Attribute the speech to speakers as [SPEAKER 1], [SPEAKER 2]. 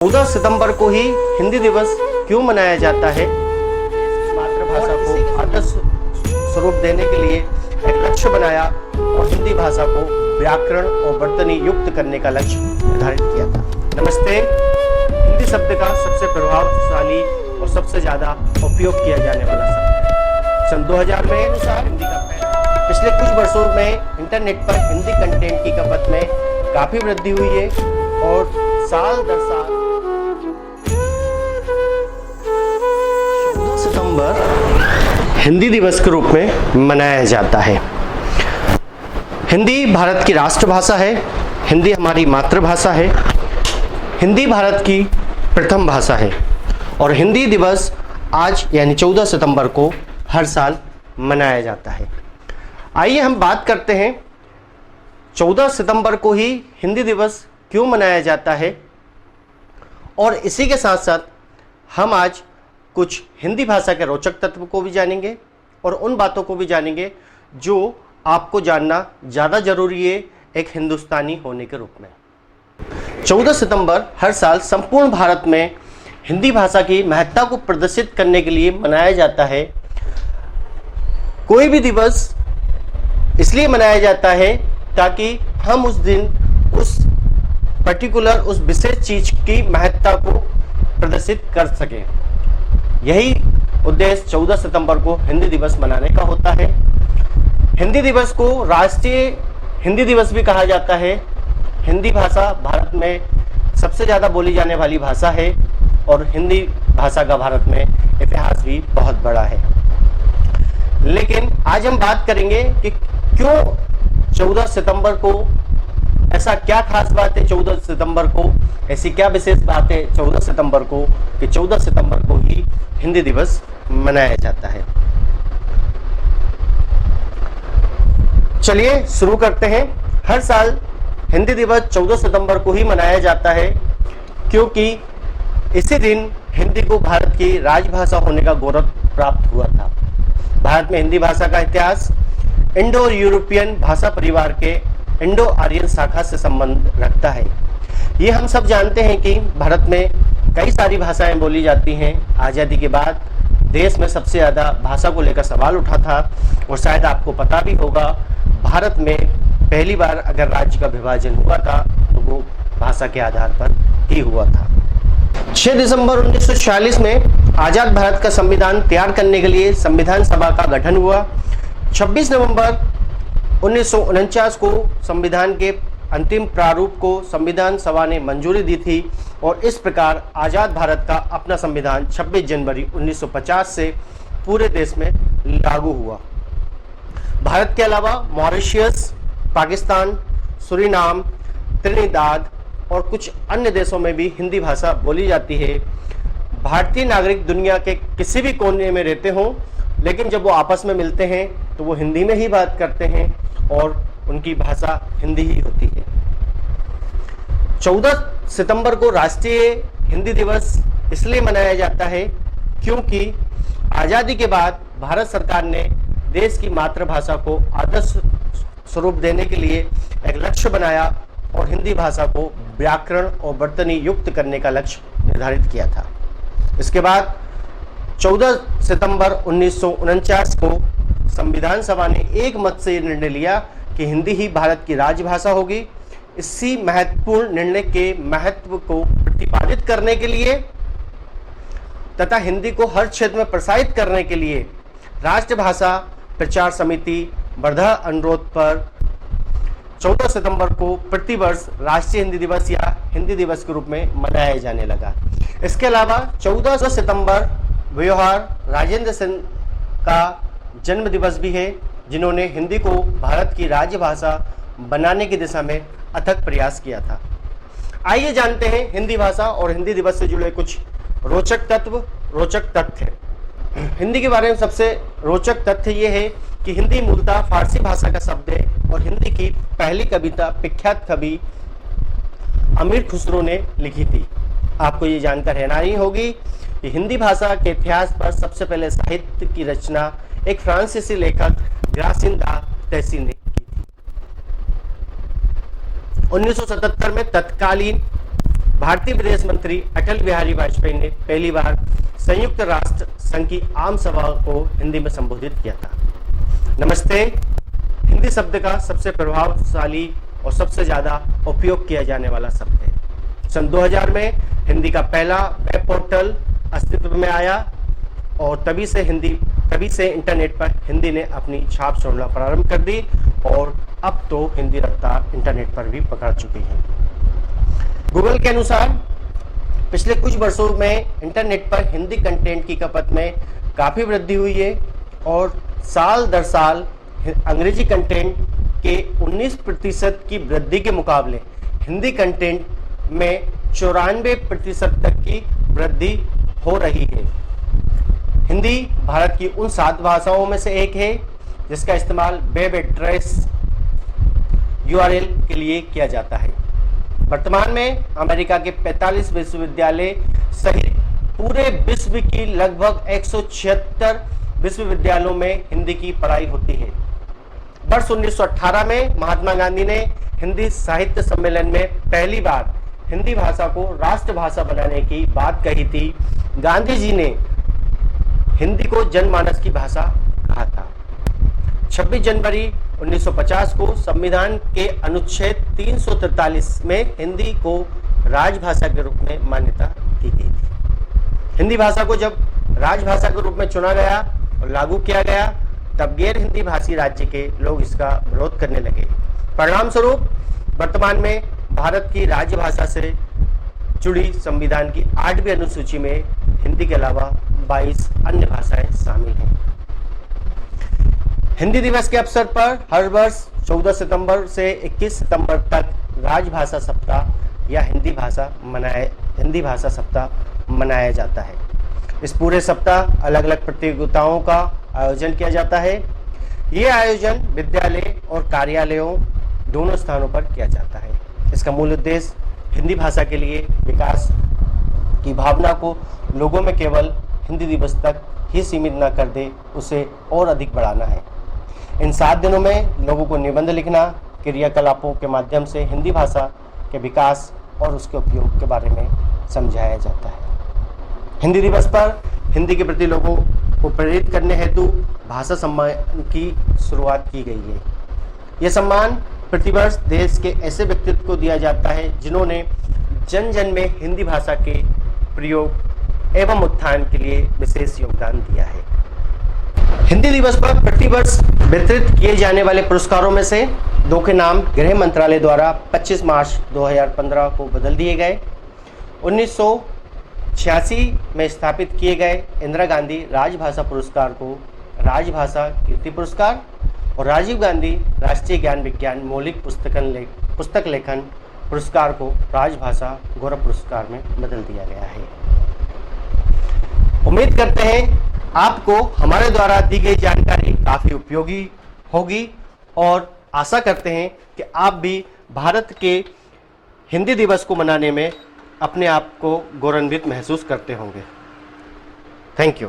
[SPEAKER 1] 14 सितंबर को ही हिंदी दिवस क्यों मनाया जाता है? मातृभाषा को आदर्श स्वरूप देने के लिए एक लक्ष्य बनाया और हिंदी भाषा को व्याकरण और वर्तनी युक्त करने का लक्ष्य निर्धारित किया था। नमस्ते। हिंदी शब्द का सबसे प्रभावशाली और सबसे ज्यादा उपयोग किया जाने वाला शब्द है। सन 2000 में हिंदी का पिछले कुछ वर्षों में इंटरनेट पर हिंदी कंटेंट की खपत में काफी वृद्धि हुई है और साल दर साल सितंबर हिंदी दिवस के रूप में मनाया जाता है। हिंदी भारत की राष्ट्रभाषा है। हिंदी हमारी मातृभाषा है। हिंदी भारत की प्रथम भाषा है और हिंदी दिवस आज यानी 14 सितंबर को हर साल मनाया जाता है। आइए हम बात करते हैं 14 सितंबर को ही हिंदी दिवस क्यों मनाया जाता है और इसी के साथ साथ हम आज कुछ हिंदी भाषा के रोचक तत्व को भी जानेंगे और उन बातों को भी जानेंगे जो आपको जानना ज़्यादा ज़रूरी है एक हिंदुस्तानी होने के रूप में। 14 सितंबर हर साल संपूर्ण भारत में हिंदी भाषा की महत्ता को प्रदर्शित करने के लिए मनाया जाता है। कोई भी दिवस इसलिए मनाया जाता है ताकि हम उस दिन उस पर्टिकुलर उस विशेष चीज की महत्ता को प्रदर्शित कर सकें। यही उद्देश्य 14 सितंबर को हिंदी दिवस मनाने का होता है। हिंदी दिवस को राष्ट्रीय हिंदी दिवस भी कहा जाता है। हिंदी भाषा भारत में सबसे ज़्यादा बोली जाने वाली भाषा है और हिंदी भाषा का भारत में इतिहास भी बहुत बड़ा है। लेकिन आज हम बात करेंगे कि क्यों 14 सितंबर को ऐसा क्या खास बात है 14 सितंबर को, ऐसी क्या विशेष बात है 14 सितंबर को कि 14 सितंबर को ही हिंदी दिवस मनाया जाता है। चलिए शुरू करते हैं। हर साल हिंदी दिवस 14 सितंबर को ही मनाया जाता है क्योंकि इसी दिन हिंदी को भारत की राजभाषा होने का गौरव प्राप्त हुआ था। भारत में हिंदी भाषा का इतिहास इंडो यूरोपियन भाषा परिवार के इंडो आर्यन शाखा से संबंध रखता है। ये हम सब जानते हैं कि भारत में कई सारी भाषाएं बोली जाती हैं। आज़ादी के बाद देश में सबसे ज़्यादा भाषा को लेकर सवाल उठा था और शायद आपको पता भी होगा भारत में पहली बार अगर राज्य का विभाजन हुआ था तो वो भाषा के आधार पर ही हुआ था। 6 दिसंबर 1946 में आज़ाद भारत का संविधान तैयार करने के लिए संविधान सभा का गठन हुआ। 26 नवंबर 1949 को संविधान के अंतिम प्रारूप को संविधान सभा ने मंजूरी दी थी और इस प्रकार आज़ाद भारत का अपना संविधान 26 जनवरी 1950 से पूरे देश में लागू हुआ। भारत के अलावा मॉरिशस, पाकिस्तान, सूरीनाम, त्रिनिदाद और कुछ अन्य देशों में भी हिंदी भाषा बोली जाती है। भारतीय नागरिक दुनिया के किसी भी कोने में रहते हों, लेकिन जब वो आपस में मिलते हैं तो वो हिंदी में ही बात करते हैं और उनकी भाषा हिंदी ही होती है। 14 सितंबर को राष्ट्रीय हिंदी दिवस इसलिए मनाया जाता है क्योंकि आज़ादी के बाद भारत सरकार ने देश की मातृभाषा को आदर्श स्वरूप देने के लिए एक लक्ष्य बनाया और हिंदी भाषा को व्याकरण और वर्तनी युक्त करने का लक्ष्य निर्धारित किया था। इसके बाद 14 सितंबर 1949 को संविधान सभा ने एक मत से निर्णय लिया कि हिंदी ही भारत की राजभाषा होगी। इसी महत्वपूर्ण निर्णय के महत्व को प्रतिपादित करने के लिए तथा हिंदी को हर क्षेत्र में प्रसारित करने के लिए राष्ट्रभाषा प्रचार समिति वर्धा अनुरोध पर 14 सितंबर को प्रतिवर्ष राष्ट्रीय हिंदी दिवस या हिंदी दिवस के रूप में मनाया जाने लगा। इसके अलावा 14 सितंबर व्यवहार राजेंद्र सिंह का जन्म दिवस भी है, जिन्होंने हिंदी को भारत की राजभाषा बनाने की दिशा में अथक प्रयास किया था। आइए जानते हैं हिंदी भाषा और हिंदी दिवस से जुड़े कुछ रोचक तत्व, रोचक तथ्य। हिंदी के बारे में सबसे रोचक तथ्य ये है कि हिंदी मूलतः फारसी भाषा का शब्द है और हिंदी की पहली कविता विख्यात कवि अमीर खुसरो ने लिखी थी। आपको ये जानकर हैरानी होगी कि हिंदी भाषा के इतिहास पर सबसे पहले साहित्य की रचना एक फ्रांसीसी लेखक ग्रासिन दा तैसी ने की थी। 1977 में तत्कालीन भारतीय विदेश मंत्री अटल बिहारी वाजपेयी ने पहली बार संयुक्त राष्ट्र संघ की आम सभा को हिंदी में संबोधित किया था। नमस्ते हिंदी शब्द का सबसे प्रभावशाली और सबसे ज्यादा उपयोग किया जाने वाला शब्द है। सन 2000 में हिंदी का पहला वेब पोर्टल अस्तित्व में आया और तभी से इंटरनेट पर हिंदी ने अपनी छाप छोड़ना प्रारंभ कर दी और अब तो हिंदी रफ्तार इंटरनेट पर भी पकड़ चुकी है। गूगल के अनुसार पिछले कुछ वर्षों में इंटरनेट पर हिंदी कंटेंट की खपत में काफ़ी वृद्धि हुई है और साल दर साल अंग्रेजी कंटेंट के 19% की वृद्धि के मुकाबले हिंदी कंटेंट में 94% तक की वृद्धि हो रही है। हिंदी भारत की उन 7 भाषाओं में से एक है जिसका इस्तेमाल वेब एड्रेस URL के लिए किया जाता है। वर्तमान में अमेरिका के 45 विश्वविद्यालय सहित पूरे विश्व की लगभग 176 विश्वविद्यालयों में हिंदी की पढ़ाई होती है। वर्ष 1918 में महात्मा गांधी ने हिंदी साहित्य सम्मेलन में पहली बार हिंदी भाषा को राष्ट्रभाषा बनाने की बात कही थी। गांधी जी ने हिंदी को जनमानस की भाषा कहा था। 26 जनवरी 1950 को संविधान के अनुच्छेद 343 में हिंदी को राजभाषा के रूप में मान्यता दी गई थी। हिंदी भाषा को जब राजभाषा के रूप में चुना गया और लागू किया गया तब गैर हिंदी भाषी राज्य के लोग इसका विरोध करने लगे। परिणाम स्वरूप वर्तमान में भारत की राजभाषा से जुड़ी संविधान की 8वीं अनुसूची में हिंदी के अलावा 22 अन्य भाषाएं शामिल हैं। हिंदी दिवस के अवसर पर हर वर्ष 14 सितंबर से 21 सितंबर तक राजभाषा सप्ताह या हिंदी भाषा सप्ताह मनाया जाता है। इस पूरे सप्ताह अलग अलग प्रतियोगिताओं का आयोजन किया जाता है। ये आयोजन विद्यालय और कार्यालयों दोनों स्थानों पर किया जाता है। इसका मूल उद्देश्य हिंदी भाषा के लिए विकास की भावना को लोगों में केवल हिंदी दिवस तक ही सीमित न कर दे, उसे और अधिक बढ़ाना है। इन 7 दिनों में लोगों को निबंध लिखना, क्रियाकलापों के माध्यम से हिंदी भाषा के विकास और उसके उपयोग के बारे में समझाया जाता है। हिंदी दिवस पर हिंदी के प्रति लोगों को प्रेरित करने हेतु भाषा सम्मान की शुरुआत की गई है। यह सम्मान प्रतिवर्ष देश के ऐसे व्यक्तित्व को दिया जाता है जिन्होंने जन जन में हिंदी भाषा के प्रयोग एवं उत्थान के लिए विशेष योगदान दिया है। हिंदी दिवस पर प्रतिवर्ष वितरित किए जाने वाले पुरस्कारों में से 2 के नाम गृह मंत्रालय द्वारा 25 मार्च 2015 को बदल दिए गए। 1986 में स्थापित किए गए इंदिरा गांधी राजभाषा पुरस्कार को राजभाषा कीर्ति पुरस्कार और राजीव गांधी राष्ट्रीय ज्ञान विज्ञान मौलिक पुस्तक लेखन पुरस्कार को राजभाषा गौरव पुरस्कार में बदल दिया गया है। उम्मीद करते हैं आपको हमारे द्वारा दी गई जानकारी काफ़ी उपयोगी होगी और आशा करते हैं कि आप भी भारत के हिंदी दिवस को मनाने में अपने आप को गौरवान्वित महसूस करते होंगे। Thank you.